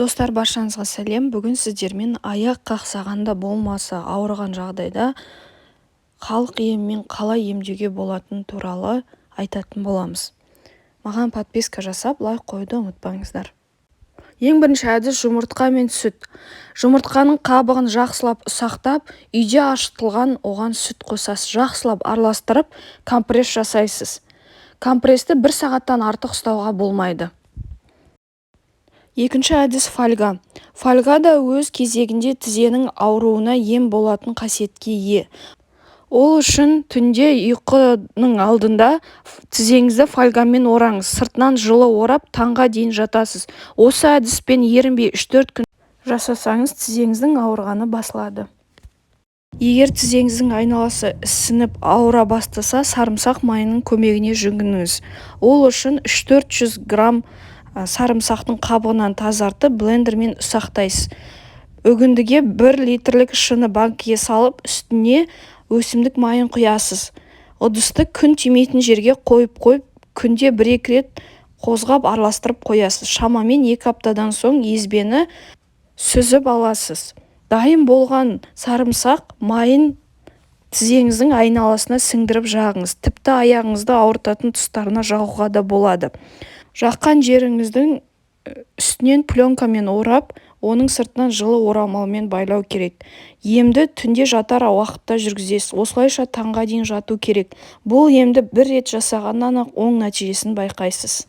Достар, баршаңызға сәлем. Бүгін сіздермен аяқ қақсағанда болмаса ауырған жағдайда халық емімен қалай емдеуге болатыны туралы айтатын боламыз. Маған подписка жасап, лайк қоюды ұмытпаңыздар. Ең бірінші әдіс жұмыртқа мен сүт. Жұмыртқаның қабығын жақсылап ұсақтап, үйде ашытылған оған сүт қосасыз. Жақсылап араластырып, компресс жасайсыз. Компрессті 1 сағаттан артық ұстауға болмайды. Екінші әдіс фольга. Фольга да өз кезегінде тізенің ауруына ем болатын қасиетке ие. Ол үшін түнде ұйқының алдында тізеңізді фольгамен ораңыз. Сыртынан жылы орап, таңға дейін жатасыз. Осы әдіспен ерінбей 3-4 күн жасасаңыз, тізеңіздің ауырғаны басылады. Егер тізеңіздің айналасы ісініп ауыра бастаса, сарымсақ майының көмегіне жүгініңіз. Ол үшін 300-400 грамм сарымсақтың қабығынан тазартып, блендермен ұсақтайсыз. Үгіндіге 1 литрлік шыны банкіге салып, үстіне өсімдік майын құясыз. Ыдысты күн тимейтін жерге қойып, күнде 1-2 рет қозғап араластырып қоясыз. Шамамен 2 аптадан соң езбені сүзіп аласыз. Дайын болған сарымсақ майын тізеңіздің айналасына сіңдіріп жағыңыз. Тіпті аяғыңызды ауыртатын тұстарына жағуға да болады. Жаққан жеріңіздің үстінен пленкамен орап, оның сыртынан жылы орамалмен байлау керек. Емді түнде жатар уақытта жүргізесіз. Осылайша таңға дейін жату керек. Бұл емді 1 рет жасағаннан-ақ оң нәтижесін байқайсыз.